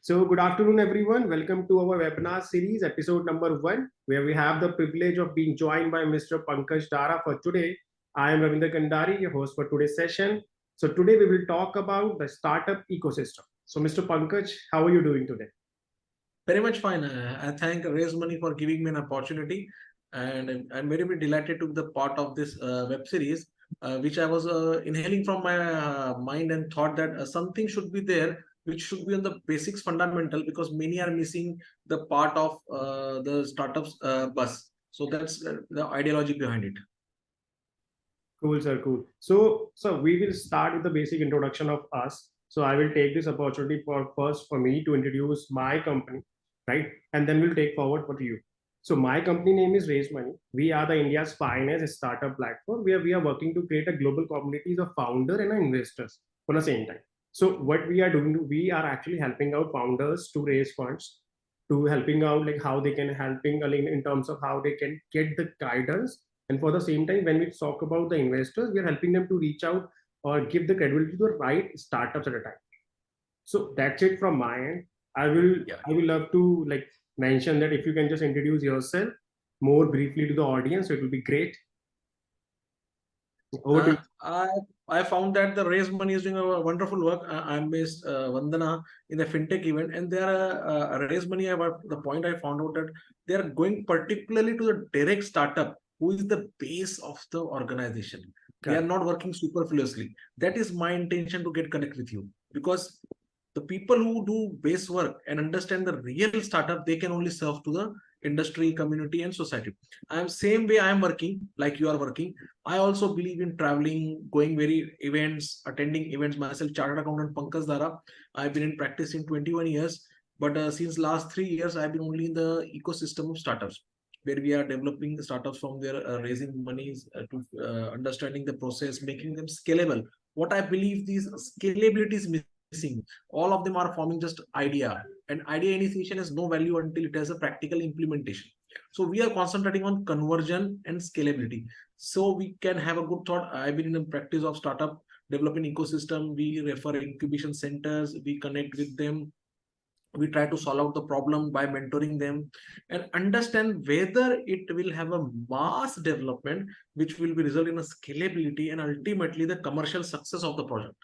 So, good afternoon, everyone. Welcome to our webinar series, episode number 1, where we have the privilege of being joined by Mr. Pankaj Dara for today. I am Ravinder Kandari, your host for today's session. So, today we will talk about the startup ecosystem. So, Mr. Pankaj, how are you doing today? Very much fine. I thank RaiseMoney for giving me an opportunity, and I'm very delighted to be the part of this web series, which I was inhaling from my mind and thought that something should be there, which should be on the basics fundamental, because many are missing the part of the startups bus. So that's the ideology behind it. Cool, sir. Cool. So we will start with the basic introduction of us. So I will take this opportunity for me to introduce my company, right? And then we'll take forward for you. So my company name is RaiseMoney. We are the India's finest startup platform where we are working to create a global communities of founder and investors on the same time. So what we are doing, we are actually helping out founders to raise funds, to helping out like how they can helping in terms of how they can get the guidance, and for the same time, when we talk about the investors, we are helping them to reach out or give the credibility to the right startups at a time. So that's it from my end. I will love to like mention that if you can just introduce yourself more briefly to the audience, so it will be great. Over to you. I found that the RaiseMoney is doing a wonderful work. I'm based Vandana in the fintech event, and they are RaiseMoney. The point I found out that they are going particularly to the direct startup, who is the base of the organization. They are not working superfluously. That is my intention to get connect with you, because the people who do base work and understand the real startup, they can only serve to the industry, community, and society. I'm same way I am working like you are working. I also believe in traveling, going very events, attending events myself. Chartered accountant Pankaj Dara. I've been in practice in 21 years, but since last 3 years, I've been only in the ecosystem of startups, where we are developing the startups from their raising monies to understanding the process, making them scalable. What I believe these scalability is missing. All of them are forming just idea, and idea initiation has no value until it has a practical implementation. So we are concentrating on conversion and scalability, so we can have a good thought. I've been in the practice of startup developing ecosystem. We refer incubation centers, we connect with them, we try to solve out the problem by mentoring them and understand whether it will have a mass development which will be result in a scalability and ultimately the commercial success of the project.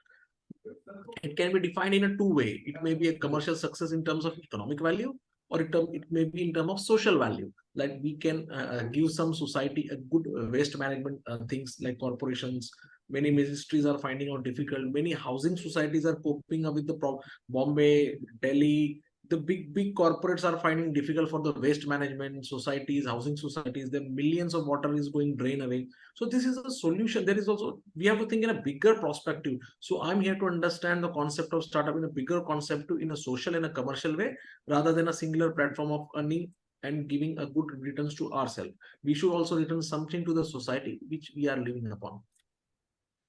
It can be defined in a two way. It may be a commercial success in terms of economic value, or it may be in terms of social value. Like we can give some society a good waste management things, like corporations. Many ministries are finding out difficult. Many housing societies are coping up with the Bombay, Delhi. The big corporates are finding difficult for the waste management societies, housing societies. The millions of water is going drain away. So this is a solution. There is also, we have to think in a bigger perspective. So I'm here to understand the concept of startup in a bigger concept, in a social and a commercial way, rather than a singular platform of earning and giving a good returns to ourselves. We should also return something to the society which we are living upon.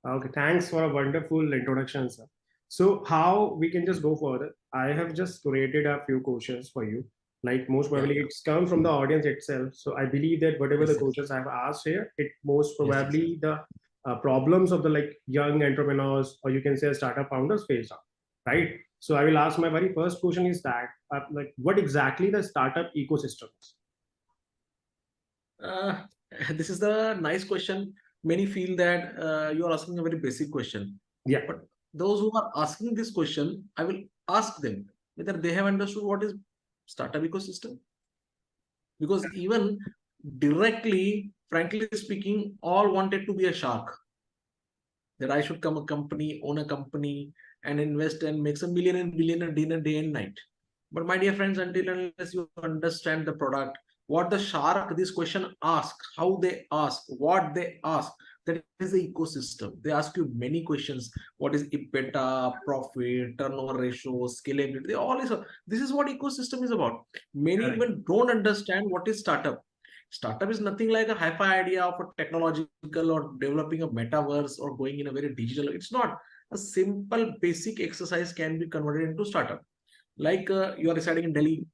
Okay, thanks for a wonderful introduction, sir. So how we can just go further? I have just created a few questions for you. Like most probably it's come from the audience itself. So I believe that whatever the questions I've asked here, it most probably the problems of the like young entrepreneurs, or you can say startup founders face on, right? So I will ask my very first question is that like what exactly the startup ecosystem is? This is the nice question. Many feel that you are asking a very basic question. Yeah. But those who are asking this question, I will ask them whether they have understood what is startup ecosystem. Because even directly, frankly speaking, all wanted to be a shark. That I should come a company, own a company, and invest and make some million and billion a dinner day and night. But my dear friends, until unless you understand the product, what the shark this question asks, how they ask, what they ask, that is the ecosystem. They ask you many questions. What is EBITDA, profit, turnover ratio, scalability? They all is this is what ecosystem is about. Many even don't understand what is startup. Startup is nothing like a hi-fi idea of a technological or developing a metaverse or going in a very digital. It's not. A simple basic exercise can be converted into startup. Like you are residing in Delhi,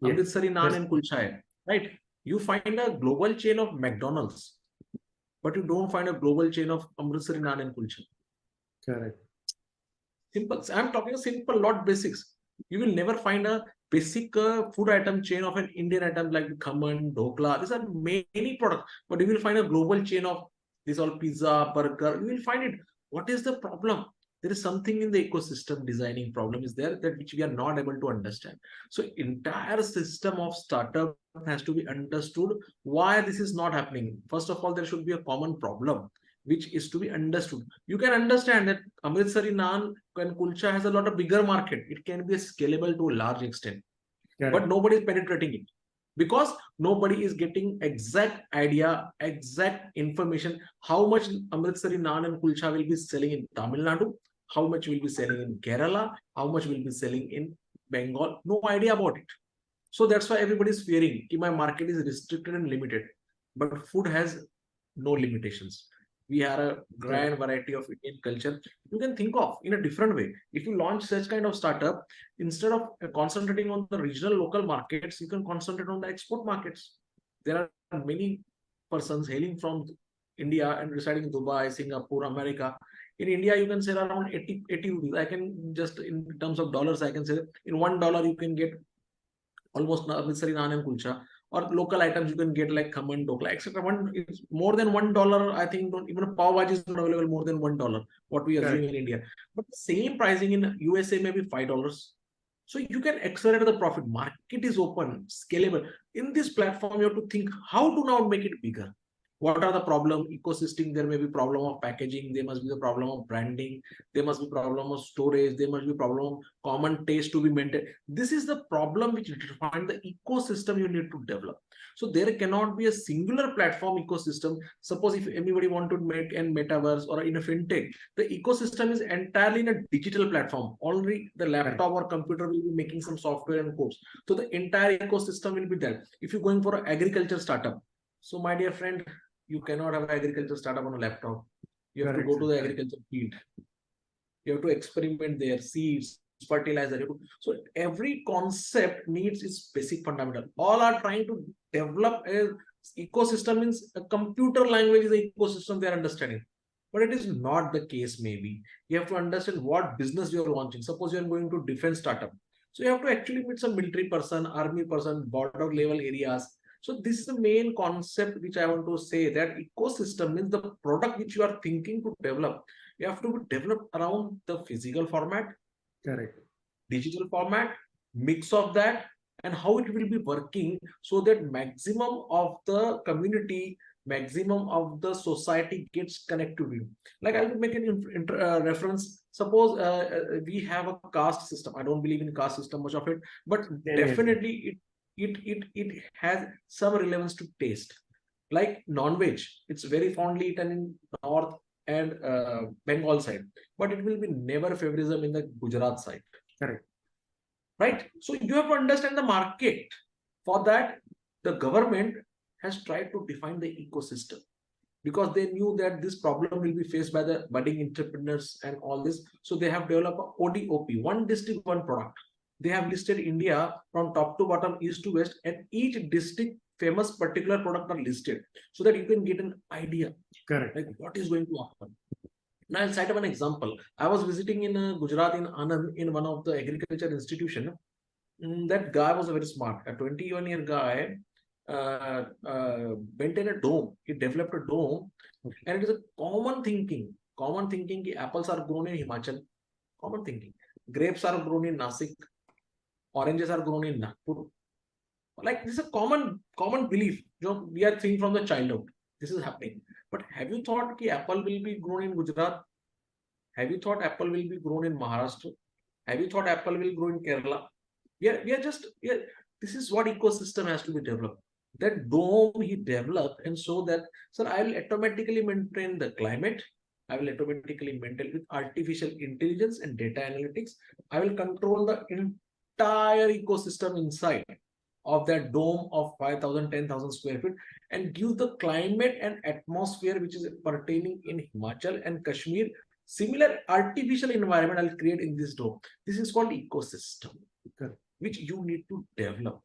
Amritsari naan and kulcha hai, right? You find a global chain of McDonald's, but you don't find a global chain of Amritsari naan and kulcha. Correct. Simple. I'm talking simple, not basics. You will never find a basic food item chain of an Indian item like khaman, dokla. These are many products, but you will find a global chain of this all pizza, burger. You will find it. What is the problem? There is something in the ecosystem designing problem is there that which we are not able to understand. So entire system of startup has to be understood why this is not happening. First of all, there should be a common problem which is to be understood. You can understand that Amritsari naan and kulcha has a lot of bigger market. It can be scalable to a large extent, but nobody is penetrating it because nobody is getting exact idea, exact information how much Amritsari naan and kulcha will be selling in Tamil Nadu, how much will be selling in Kerala, how much will be selling in Bengal. No idea about it. So that's why everybody is fearing that my market is restricted and limited. But food has no limitations. We have a grand variety of Indian culture. You can think of in a different way. If you launch such kind of startup, instead of concentrating on the regional local markets, you can concentrate on the export markets. There are many persons hailing from India and residing in Dubai, Singapore, America. In India, you can sell around 80 rupees. I can just, in terms of dollars, I can say in $1 you can get almost Amritsari naan and kulcha, or local items you can get like khaman, dokla, etc. One is more than $1. I think even pav bhaji is not available more than $1. What we assume in India, but same pricing in USA maybe $5. So you can accelerate the profit. Market is open, scalable. In this platform, you have to think how to now make it bigger. What are the problem ecosystem? There may be problem of packaging. There must be the problem of branding. There must be problem of storage. There must be problem of common taste to be maintained. This is the problem which defines the ecosystem you need to develop. So there cannot be a singular platform ecosystem. Suppose if anybody want to make an metaverse or in a fintech, the ecosystem is entirely in a digital platform. Already the laptop or computer will be making some software and codes. So the entire ecosystem will be there. If you're going for an agriculture startup, so my dear friend, you cannot have an agriculture startup on a laptop. You have to go to the agriculture field. You have to experiment there, seeds, fertilizer. So every concept needs its basic fundamental. All are trying to develop a ecosystem, means a computer language is an ecosystem they are understanding. But it is not the case maybe. You have to understand what business you are launching. Suppose you are going to defense startup. So you have to actually meet some military person, army person, border level areas. So this is the main concept which I want to say, that ecosystem means the product which you are thinking to develop. You have to develop around the physical format, digital format, mix of that, and how it will be working so that maximum of the community, maximum of the society gets connected to you. Like I'll make an reference. Suppose we have a caste system. I don't believe in caste system much of it, but definitely it has some relevance to taste. Like non-veg, it's very fondly eaten in north and Bengal side, but it will be never favorism in the Gujarat side. Right? So you have to understand the market. For that, the government has tried to define the ecosystem, because they knew that this problem will be faced by the budding entrepreneurs and all this. So they have developed a ODOP, one district, one product. They have listed India from top to bottom, east to west, and each district famous particular product are listed so that you can get an idea. Like what is going to happen. Now I'll cite an example. I was visiting in Gujarat, in Anand, in one of the agriculture institution. That guy was very smart. A 21-year guy maintained a dome. He developed a dome, and it is a common thinking. Common thinking. Apples are grown in Himachal. Common thinking. Grapes are grown in Nasik. Oranges are grown in Nagpur. Like this is a common belief. You know, we are seeing from the childhood. This is happening. But have you thought that apple will be grown in Gujarat? Have you thought apple will be grown in Maharashtra? Have you thought apple will grow in Kerala? We are just, this is what ecosystem has to be developed. That dome he developed, and so that, sir, I will automatically maintain the climate. I will automatically maintain with artificial intelligence and data analytics. I will control the entire ecosystem inside of that dome of 5,000, 10,000 square feet, and give the climate and atmosphere which is pertaining in Himachal and Kashmir. Similar artificial environment I'll create in this dome. This is called ecosystem, which you need to develop.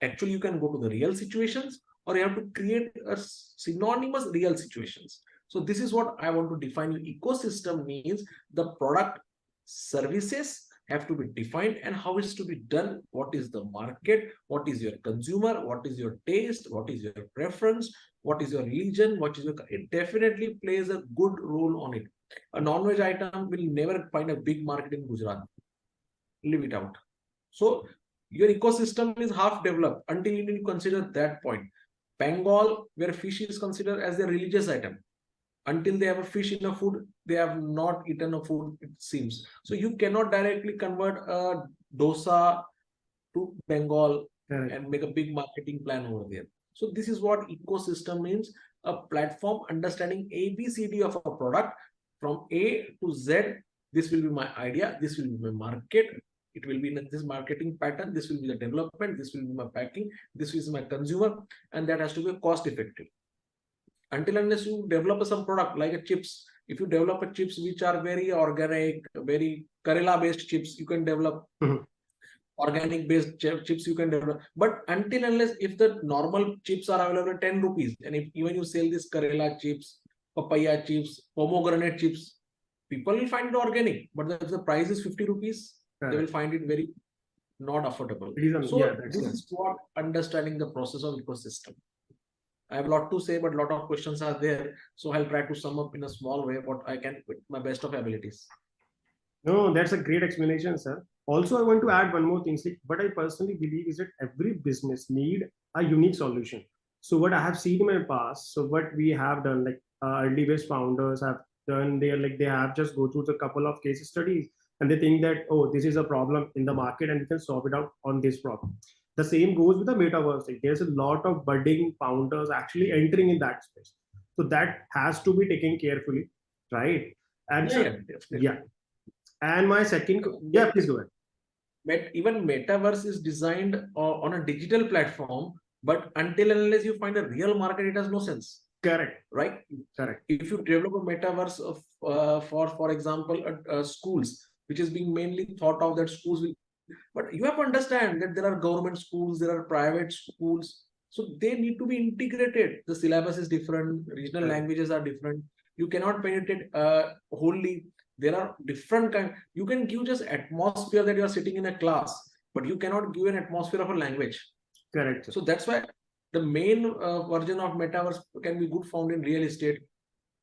Actually, you can go to the real situations, or you have to create a synonymous real situations. So this is what I want to define. Ecosystem means the product, services, have to be defined and how it's to be done. What is the market? What is your consumer? What is your taste? What is your preference? What is your religion? What is your, it definitely plays a good role on it. A non-veg item will never find a big market in Gujarat. Leave it out. So your ecosystem is half developed until you consider that point. Bengal, where fish is considered as a religious item, until they have a fish in a food, they have not eaten a food, it seems. So you cannot directly convert a dosa to Bengal and make a big marketing plan over there. So this is what ecosystem means: a platform understanding ABCD of a product from A to Z. This will be my idea. This will be my market. It will be in this marketing pattern. This will be the development. This will be my packing. This is my consumer, and that has to be cost effective. Until unless you develop some product like a chips, if you develop a chips which are very organic, very Karela based chips, you can develop. Organic based chips you can develop. But until unless if the normal chips are available at 10 rupees, and if even you sell this Karela chips, papaya chips, pomegranate chips, people will find it organic. But if the price is 50 rupees, they will find it very not affordable. So this is what understanding the process of ecosystem. I have a lot to say, but a lot of questions are there. So I'll try to sum up in a small way what I can with my best of abilities. No, that's a great explanation, sir. Also, I want to add one more thing. Like, what I personally believe is that every business need a unique solution. So what I have seen in my past, so what we have done, like early based founders have done, they have just go through the couple of case studies and they think that, oh, this is a problem in the market and we can solve it out on this problem. The same goes with the metaverse. Like, there's a lot of budding founders actually entering in that space. So that has to be taken carefully, right? And yeah. And my second, please go ahead. Even metaverse is designed on a digital platform, but until and unless you find a real market, it has no sense. Correct. Right? Correct. If you develop a metaverse of, for example, schools, which is being mainly thought of that schools will, but you have to understand that there are government schools, there are private schools, so they need to be integrated. The syllabus is different, regional languages are different. You cannot penetrate wholly. There are different kind. You can give just atmosphere that you are sitting in a class, but you cannot give an atmosphere of a language. Correct. So that's why the main version of metaverse can be good found in real estate,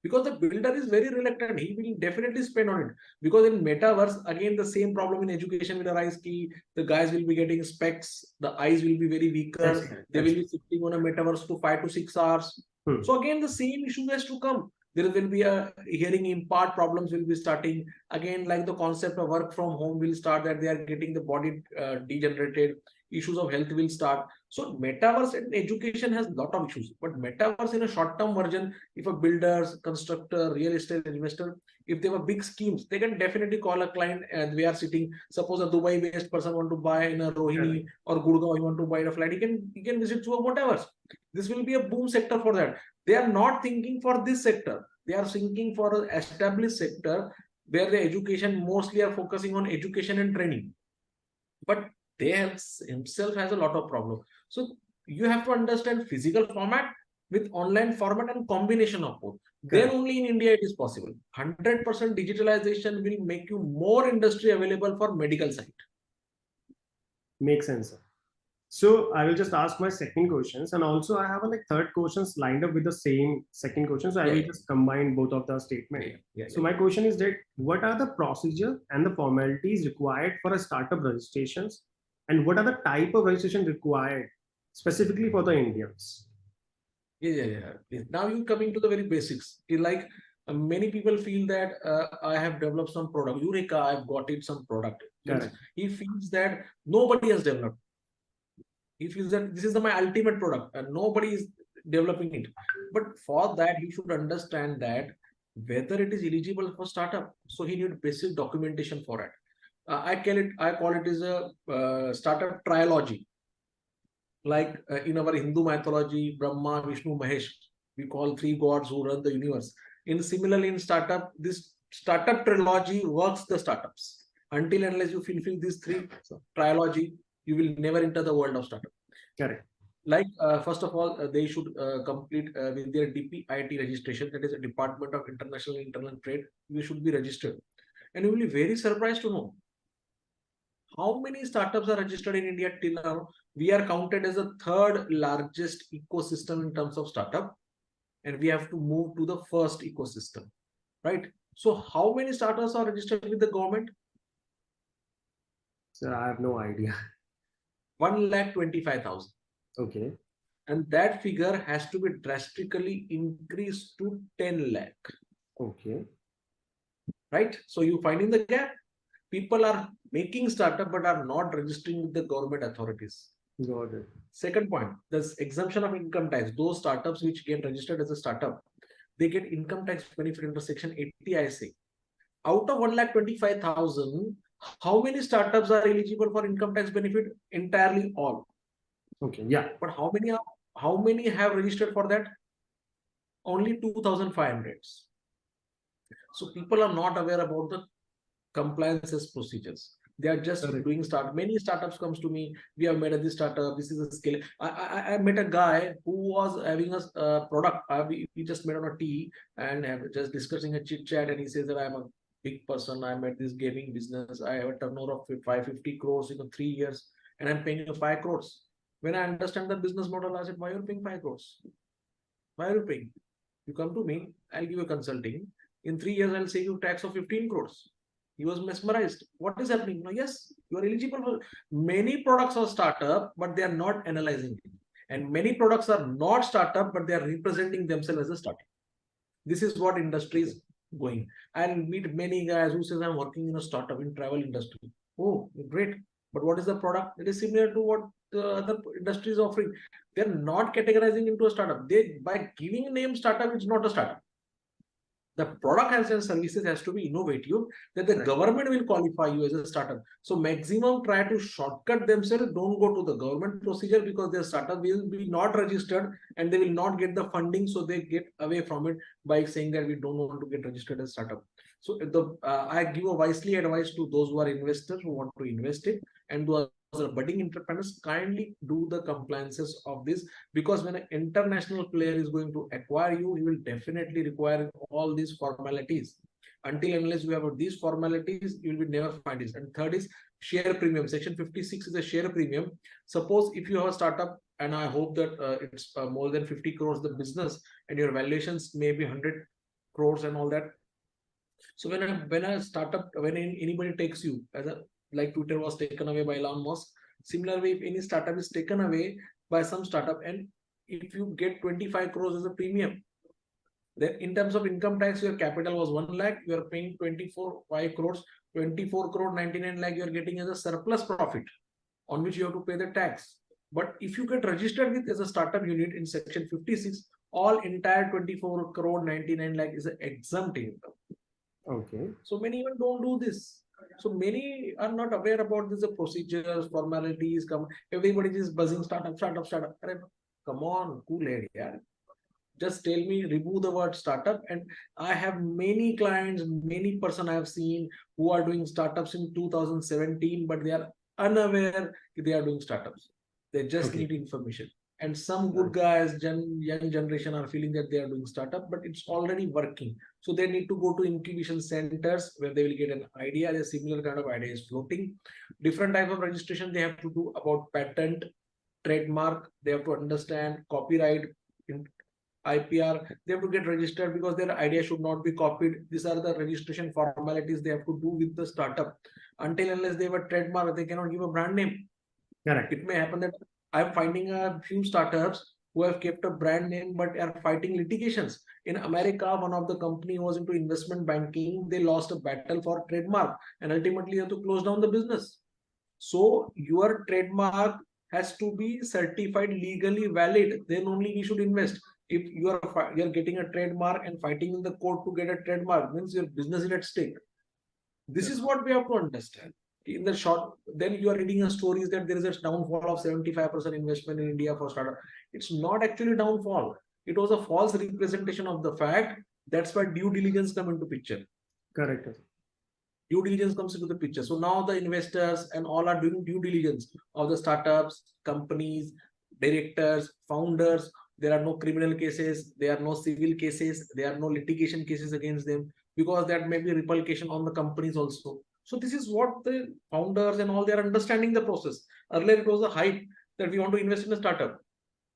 because the builder is very reluctant. He will definitely spend on it, because in metaverse, again, the same problem in education will arise. The guys will be getting specs, the eyes will be very weaker. They will be sitting on a metaverse to 5 to 6 hours. So again, the same issue has to come. There will be a hearing impart problems will be starting again, like the concept of work from home will start, that they are getting the body degenerated. Issues of health will start. So metaverse and education has a lot of issues, but metaverse in a short-term version, if a builder, constructor, real estate investor, if they have big schemes, they can definitely call a client and we are sitting. Suppose a Dubai-based person want to buy in a Rohini or Gurgaon, he want to buy a flat, he can visit through a metaverse. This will be a boom sector for that. They are not thinking for this sector. They are thinking for an established sector where the education mostly are focusing on education and training. But they himself has a lot of problem. So you have to understand physical format with online format and combination of both. Then only in India it is possible. 100% digitalization will make you more industry available for medical side. Makes sense, sir. So I will just ask my second questions, and also I have like third questions lined up with the same second question. So I will just combine both of the statement. So my question is that what are the procedure and the formalities required for a startup registrations, and what are the type of registration required specifically for the Indians? Now you're coming to the very basics. Like many people feel that I have developed some product. Eureka, I've got it some product. He feels that nobody has developed. He feels that this is my ultimate product and nobody is developing it. But for that, he should understand that whether it is eligible for startup. So he needs basic documentation for it. I call it as a startup trilogy. Like in our Hindu mythology, Brahma, Vishnu, Mahesh, we call 3 gods who run the universe. Similarly in startup, this startup trilogy works the startups. Until and unless you fulfill these 3 trilogy, you will never enter the world of startup. Correct. Like first of all, they should complete with their DPIT registration. That is a Department of International Trade. You should be registered, and you will be very surprised to know How many startups are registered in India till now? We are counted as the third largest ecosystem in terms of startup, and we have to move to the first ecosystem, right? So how many startups are registered with the government? Sir, I have no idea. 1,25,000. Okay. And that figure has to be drastically increased to 10 lakh. Okay. Right? So you finding the gap. People are making startup but are not registering with the government authorities. Got it. Second point, this exemption of income tax. Those startups which get registered as a startup, they get income tax benefit under Section 80 ISA. Out of 1,25,000, how many startups are eligible for income tax benefit? Entirely all. Okay. Yeah. But how many have registered for that? Only 2,500. So people are not aware about the compliances procedures. They are just doing start. Many startups comes to me. We have made this startup. This is a scale. I met a guy who was having a product. We just met on a tea and just discussing a chit chat. And he says that I'm a big person. I'm at this gaming business. I have a turnover of 550 crores in 3 years, and I'm paying you 5 crores. When I understand the business model, I said, why are you paying 5 crores? Why are you paying? You come to me, I'll give you consulting. In 3 years, I'll save you tax of 15 crores. He was mesmerized. What is happening? No, yes, you are eligible for many products are startup, but they are not analyzing it. And many products are not startup, but they are representing themselves as a startup. This is what industry is going. I'll meet many guys who says I'm working in a startup in travel industry. Oh, great. But what is the product? It is similar to what the other industry is offering. They're not categorizing into a startup. They by giving a name startup, it's not a startup. The product and services has to be innovative that the government will qualify you as a startup. So maximum try to shortcut themselves, don't go to the government procedure because their startup will be not registered and they will not get the funding. So they get away from it by saying that we don't want to get registered as startup. So I give a wisely advice to those who are investors who want to invest it, and those budding entrepreneurs, kindly do the compliances of this, because when an international player is going to acquire you, he will definitely require all these formalities. Until unless you have these formalities, you will never find this. And third is share premium. Section 56 is a share premium. Suppose if you have a startup, and I hope that it's more than 50 crores the business, and your valuations may be 100 crores and all that. So when a startup, when anybody takes you as a, like Twitter was taken away by Elon Musk, similarly, if any startup is taken away by some startup, and if you get 25 crores as a premium, then in terms of income tax, your capital was 1 lakh, you are paying 5 crores, 24 crore 99 lakh you are getting as a surplus profit on which you have to pay the tax. But if you get registered with as a startup unit in section 56, all entire 24 crore 99 lakh is an exempt income. Okay. So many even don't do this. So many are not aware about this, the procedures, formalities. Everybody is buzzing startup. Come on, cool head, yeah. Just tell me, remove the word startup. And I have many clients, many person I have seen who are doing startups in 2017, but they are unaware they are doing startups. They just need information. And some good guys, young generation are feeling that they are doing startup, but it's already working. So they need to go to incubation centers where they will get an idea. A similar kind of idea is floating. Different type of registration they have to do about patent, trademark. They have to understand copyright, IPR. They have to get registered because their idea should not be copied. These are the registration formalities they have to do with the startup. Until unless they have a trademark, they cannot give a brand name. Correct. It may happen that I'm finding a few startups who have kept a brand name but are fighting litigations. In America, one of the company was into investment banking. They lost a battle for trademark and ultimately have to close down the business. So your trademark has to be certified legally valid. Then only we should invest. If you're getting a trademark and fighting in the court to get a trademark, means your business is at stake. This is what we have to understand. In the short, then you are reading a stories that there is a downfall of 75% investment in India for startup. It's not actually downfall. It was a false representation of the fact. That's why due diligence come into picture. Correct. Due diligence comes into the picture. So now the investors and all are doing due diligence of the startups, companies, directors, founders. There are no criminal cases. There are no civil cases. There are no litigation cases against them, because that may be repercussion on the companies also. So this is what the founders and all, they are understanding the process. Earlier it was a hype that we want to invest in a startup.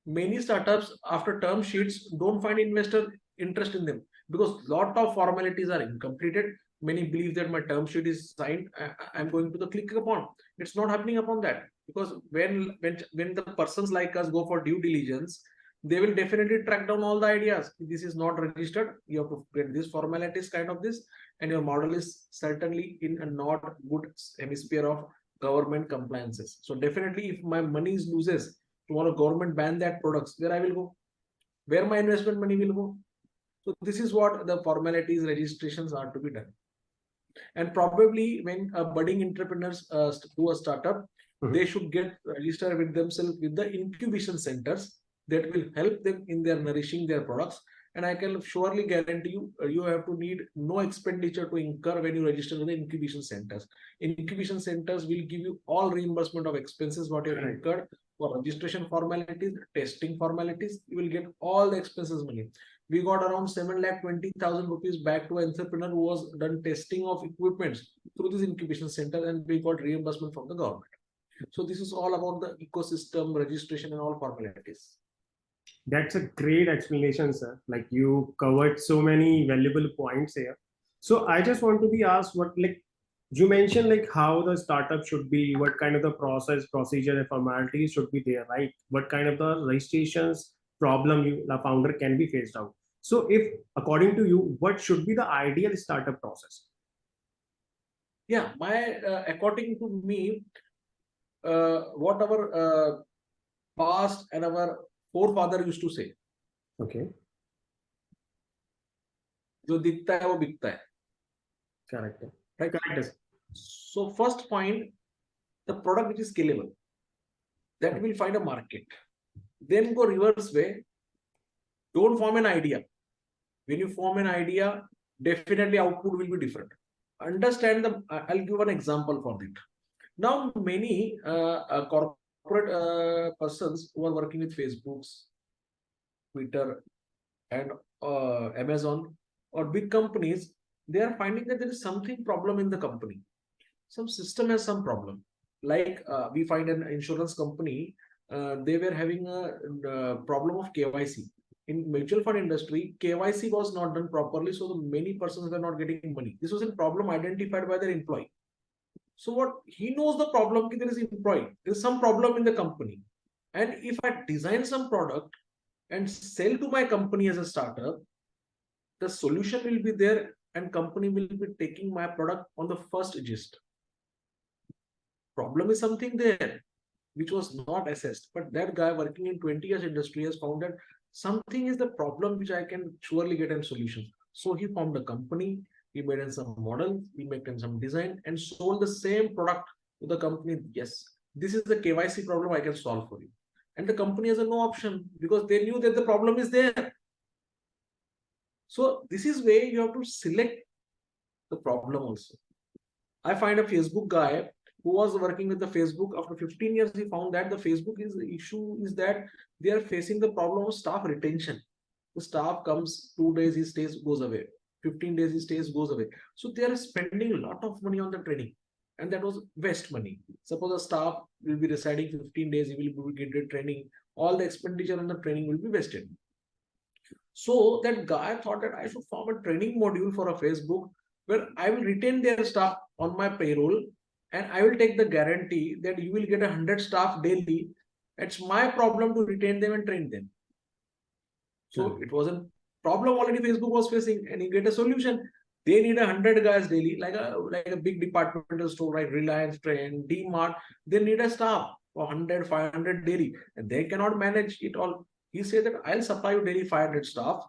Many startups after term sheets don't find investor interest in them because lot of formalities are incompleted. Many believe that my term sheet is signed, I'm going to the click upon. It's not happening upon that, because when the persons like us go for due diligence, they will definitely track down all the ideas. This is not registered, you have to get this formalities kind of this, and your model is certainly in a not good hemisphere of government compliances. So definitely, if my money is loses, tomorrow government ban that products, where I will go, where my investment money will go. So this is what the formalities, registrations are to be done. And probably when budding entrepreneurs do a startup, they should get registered with themselves with the incubation centers that will help them in their nourishing their products. And I can surely guarantee you, you have to need no expenditure to incur when you register with the incubation centers. Incubation centers will give you all reimbursement of expenses what you have incurred for registration formalities, testing formalities. You will get all the expenses money. We got around 7,20,000 rupees back to an entrepreneur who was done testing of equipments through this incubation center, and we got reimbursement from the government. So this is all about the ecosystem, registration, and all formalities. That's a great explanation, sir. Like you covered so many valuable points here. So I just want to be asked what, like you mentioned, like how the startup should be, what kind of the process, procedure, and formalities should be there, right? What kind of the registrations problem the founder can be faced out. So if according to you, what should be the ideal startup process? Yeah, according to me, what our past and our forefather used to say. Okay. जो दिखता है वो बिकता है. Correct. Right. Correct. So first point, the product which is scalable, that will find a market. Then go reverse way. Don't form an idea. When you form an idea, definitely output will be different. Understand the. I'll give an example for that. Now many corporate persons who are working with Facebooks, Twitter, and Amazon or big companies, they are finding that there is something problem in the company. Some system has some problem. Like we find an insurance company, they were having a problem of KYC. In mutual fund industry, KYC was not done properly, so the many persons were not getting money. This was a problem identified by their employee. So what he knows the problem, there is employee, there is some problem in the company. And if I design some product and sell to my company as a startup, the solution will be there and company will be taking my product on the first gist. Problem is something there which was not assessed, but that guy working in 20 years industry has found that something is the problem which I can surely get a solution. So he formed a company, he made in some model, he made in some design and sold the same product to the company. Yes, this is the KYC problem I can solve for you. And the company has a no option because they knew that the problem is there. So this is where you have to select the problem also. I find a Facebook guy who was working with the Facebook. After 15 years, he found that the Facebook is the issue is that they are facing the problem of staff retention. The staff comes 2 days, he stays, goes away. 15 days, he stays, goes away. So they are spending a lot of money on the training. And that was waste money. Suppose a staff will be residing 15 days, he will get the training. All the expenditure on the training will be wasted. So that guy thought that I should form a training module for a Facebook where I will retain their staff on my payroll and I will take the guarantee that you will get 100 staff daily. It's my problem to retain them and train them. So it was a problem already Facebook was facing, and you get a solution. They need 100 guys daily, like a big departmental store, like Reliance, Trend, DMart. They need a staff for 100, 500 daily, and they cannot manage it all. He said that I'll supply you daily 500 staff.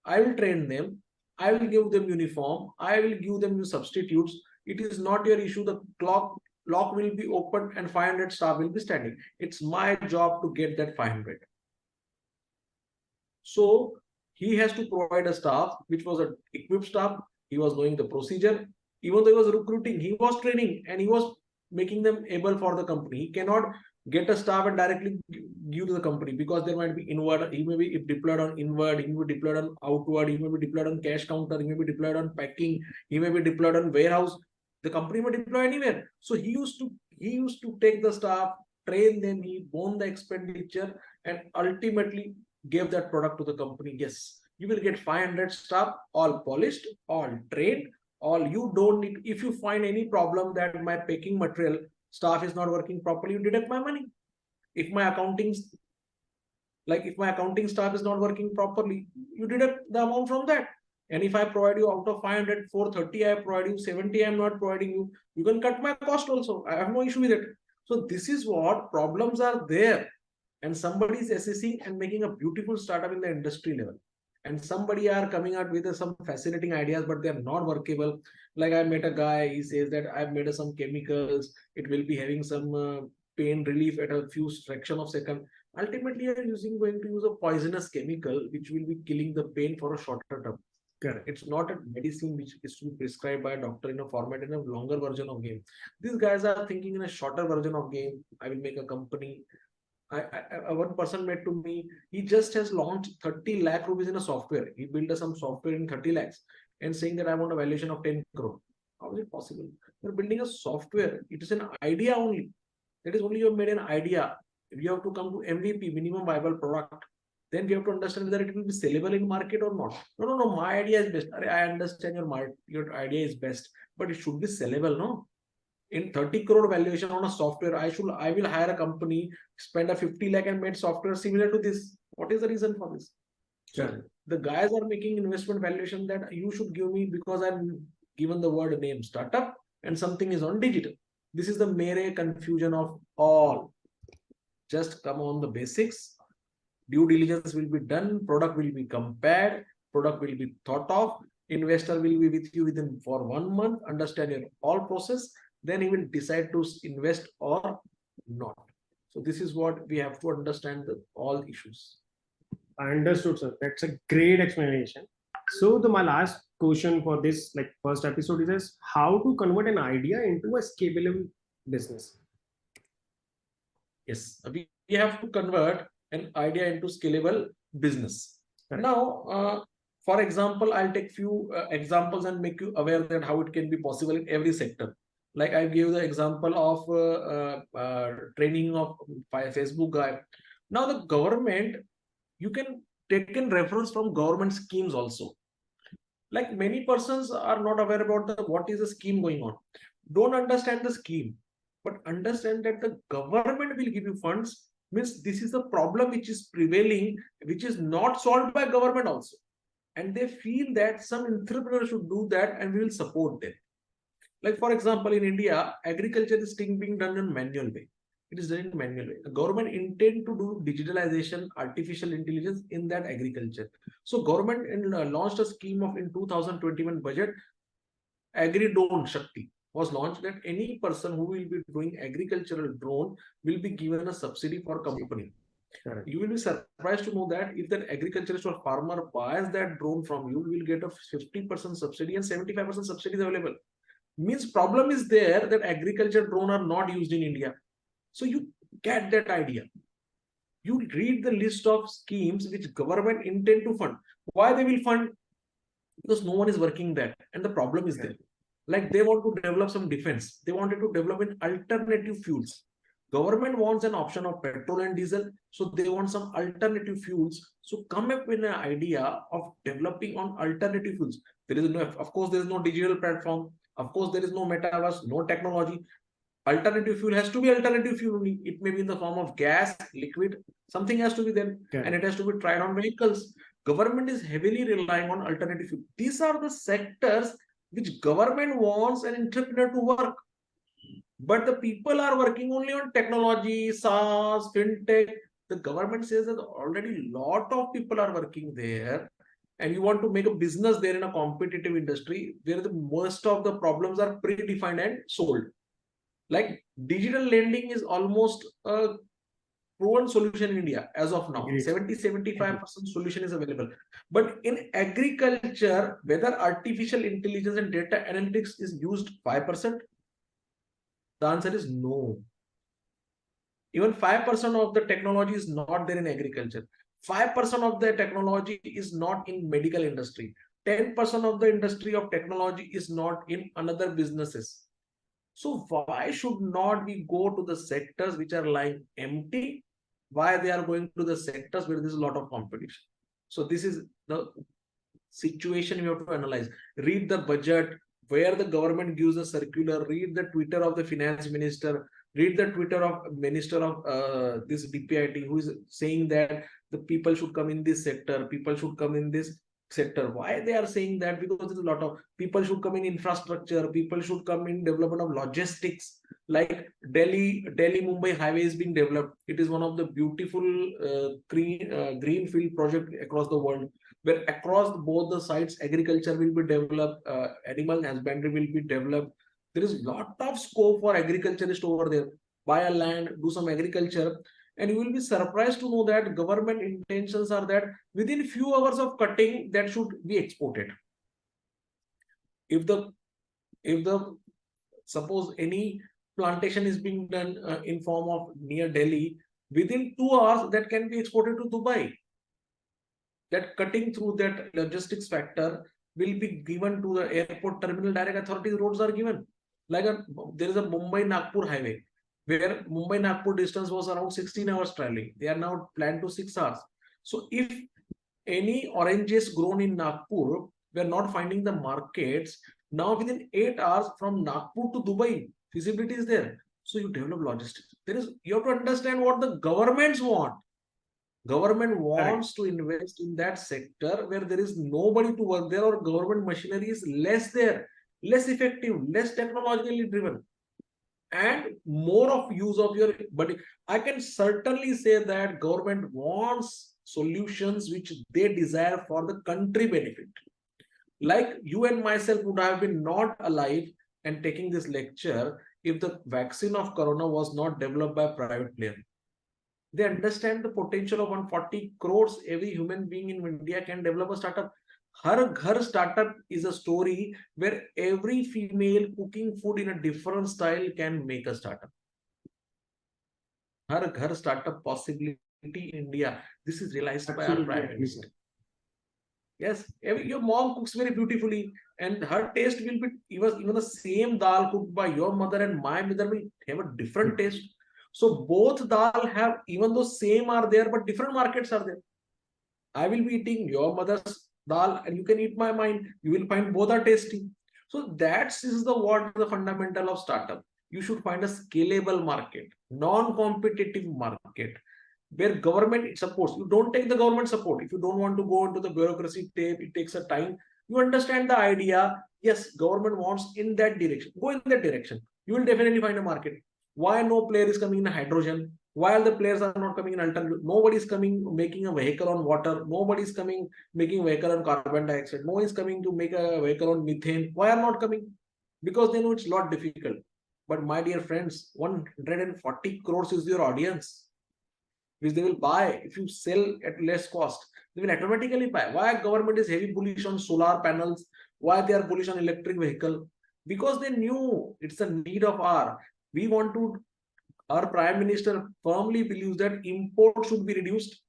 I will train them. I will give them uniform. I will give them new substitutes. It is not your issue. The lock will be open and 500 staff will be standing. It's my job to get that 500. So he has to provide a staff, which was an equipped staff. He was knowing the procedure. Even though he was recruiting, he was training and he was making them able for the company. He cannot get a staff and directly give to the company because there might be inward. He may be deployed on inward, he may be deployed on outward, he may be deployed on cash counter, he may be deployed on packing, he may be deployed on warehouse. The company may deploy anywhere. So he used to take the staff, train them, he owned the expenditure, and ultimately gave that product to the company. Yes, you will get 500 staff, all polished, all trained, all. You don't need. If you find any problem that my packing material staff is not working properly, you deduct my money. If my accounting staff is not working properly, you deduct the amount from that. And if I provide you out of 500, 430, I provide you 70, I'm not providing you, you can cut my cost also. I have no issue with it. So this is what problems are there. And somebody is assessing and making a beautiful startup in the industry level. And somebody are coming out with some fascinating ideas, but they are not workable. Like I met a guy, he says that I've made some chemicals, it will be having some pain relief at a few fraction of second. Ultimately, you're going to use a poisonous chemical which will be killing the pain for a shorter term. Correct. It's not a medicine which is to be prescribed by a doctor in a format, in a longer version of game. These guys are thinking in a shorter version of game. I will make a company. One person met to me, he just has launched 30 lakh rupees in a software. He built some software in 30 lakhs and saying that I want a valuation of 10 crore. How is it possible? You're building a software. It is an idea only. That is only you have made an idea. You have to come to MVP, minimum viable product. Then we have to understand whether it will be sellable in market or not. No, my idea is best. I understand your idea is best, but it should be sellable, no? In 30 crore valuation on a software, I will hire a company, spend a 50 lakh and make software similar to this. What is the reason for this? So the guys are making investment valuation that you should give me because I'm given the word name startup and something is on digital. This is the mere confusion of all. Just come on the basics. Due diligence will be done, product will be compared, product will be thought of, investor will be with you for 1 month, understand your all process, then he will decide to invest or not. So this is what we have to understand, all issues. I understood, sir. That's a great explanation. So my last question for this first episode is how to convert an idea into a scalable business. Yes, we have to convert an idea into scalable business. Correct. Now, for example, I'll take few examples and make you aware that how it can be possible in every sector. Like I gave the example of training of Facebook guy. Now the government, you can take in reference from government schemes also. Like many persons are not aware about what is the scheme going on. Don't understand the scheme, but understand that the government will give you funds. Means this is the problem which is prevailing, which is not solved by government also. And they feel that some entrepreneur should do that and we will support them. Like for example, in India, agriculture is still being done in manual way. It is done in manual way. The government intend to do digitalization, artificial intelligence in that agriculture. So government launched a scheme of in 2021 budget, Agri Drone Shakti was launched, that any person who will be doing agricultural drone will be given a subsidy for company. Correct. You will be surprised to know that if that agriculturist or farmer buys that drone from you, you will get a 50% subsidy and 75% subsidy is available. Means problem is there that agriculture drone are not used in India. So you get that idea. You read the list of schemes which government intend to fund. Why they will fund? Because no one is working that, and the problem is there. Like they want to develop some defense. They wanted to develop an alternative fuels. Government wants an option of petrol and diesel, so they want some alternative fuels. So come up with an idea of developing on alternative fuels. There is no, of course, there is no digital platform. Of course, there is no metaverse, no technology. Alternative fuel has to be alternative fuel. It may be in the form of gas, liquid, something has to be there, and it has to be tried on vehicles. Government is heavily relying on alternative fuel. These are the sectors which government wants an entrepreneur to work. But the people are working only on technology, SaaS, fintech. The government says that already a lot of people are working there, and you want to make a business there in a competitive industry where the most of the problems are predefined and sold. Like digital lending is almost a proven solution in India as of now. 70-75% solution is available. But in agriculture, whether artificial intelligence and data analytics is used 5%, the answer is no. Even 5% of the technology is not there in agriculture. 5% of the technology is not in medical industry. 10% of the industry of technology is not in another businesses. So why should not we go to the sectors which are lying empty? Why they are going to the sectors where there's a lot of competition? So this is the situation you have to analyze. Read the budget, where the government gives a circular, read the Twitter of the finance minister, read the Twitter of minister of this DPIT, who is saying that the people should come in this sector, people should come in this sector. Why they are saying that? Because there's a lot of people should come in infrastructure, people should come in development of logistics. Like Delhi Mumbai highway is being developed. It is one of the beautiful greenfield project across the world, where across both the sites agriculture will be developed, animal husbandry will be developed. There is lot of scope for agriculturist over there. Buy a land, do some agriculture, and you will be surprised to know that government intentions are that within few hours of cutting, that should be exported. If the suppose any plantation is being done in form of near Delhi, within 2 hours that can be exported to Dubai. That cutting through that logistics factor will be given to the airport terminal direct authority. Roads are given. Like there is a Mumbai-Nagpur highway, where Mumbai-Nagpur distance was around 16 hours traveling. They are now planned to 6 hours. So if any oranges grown in Nagpur, we are not finding the markets. Now within 8 hours from Nagpur to Dubai, feasibility is there. So you develop logistics. You have to understand what the governments want. Government wants to invest in that sector where there is nobody to work there, or government machinery is less there, less effective, less technologically driven, and more of use of your body. I can certainly say that government wants solutions which they desire for the country benefit. Like you and myself would have been not alive and taking this lecture if the vaccine of corona was not developed by a private player. They understand the potential of 140 crores. Every human being in India can develop a startup. Har Ghar startup is a story where every female cooking food in a different style can make a startup. Har Ghar startup possibility in India. This is realized by our Prime Minister. Yes, your mom cooks very beautifully, and her taste will be even the same dal cooked by your mother and my mother will have a different taste. So both dal have, even though same are there, but different markets are there. I will be eating your mother's dal and you can eat my mine. You will find both are tasty. So that is the fundamental of startup. You should find a scalable market, non-competitive market, where government supports. You don't take the government support. If you don't want to go into the bureaucracy tape, it takes a time. You understand the idea. Yes, government wants in that direction. Go in that direction. You will definitely find a market. Why no player is coming in hydrogen? Why all the players are not coming in alternative? Nobody is coming making a vehicle on water. Nobody is coming making a vehicle on carbon dioxide. No one is coming to make a vehicle on methane. Why are not coming? Because they know it's a lot difficult. But my dear friends, 140 crores is your audience, which they will buy. If you sell at less cost, they will automatically buy. Why government is heavy bullish on solar panels? Why they are bullish on electric vehicle? Because they knew it's a need of our. We want to, our Prime Minister firmly believes that import should be reduced,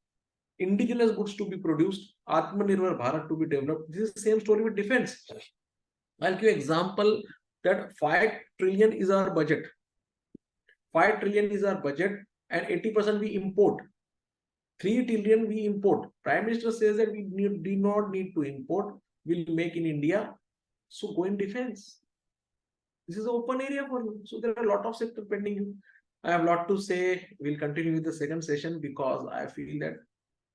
indigenous goods to be produced, Atmanirbhar Bharat to be developed. This is the same story with defense. I'll give you an example that 5 trillion is our budget. 5 trillion is our budget and 80% we import. 3 trillion we import. Prime Minister says that we do not need to import. We'll make in India. So go in defense. This is an open area for you. So there are a lot of sectors pending. I have a lot to say. We'll continue with the second session because I feel that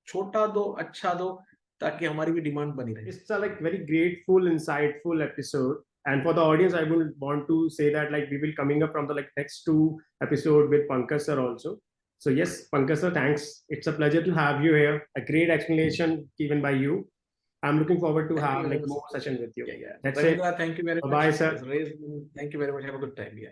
chota do, acha do, ताकि हमारी भी demand बनी रहे. It's a like very grateful, insightful episode. And for the audience, I would want to say that like we will coming up from the like next 2 episode with Pankaj sir also. So yes, Pankaj sir, thanks. It's a pleasure to have you here. A great explanation given by you. I'm looking forward to have like more session with you. Yeah. That's Ravinder, it. thank you very much. Bye, sir. Thank you very much. Have a good time. Yeah.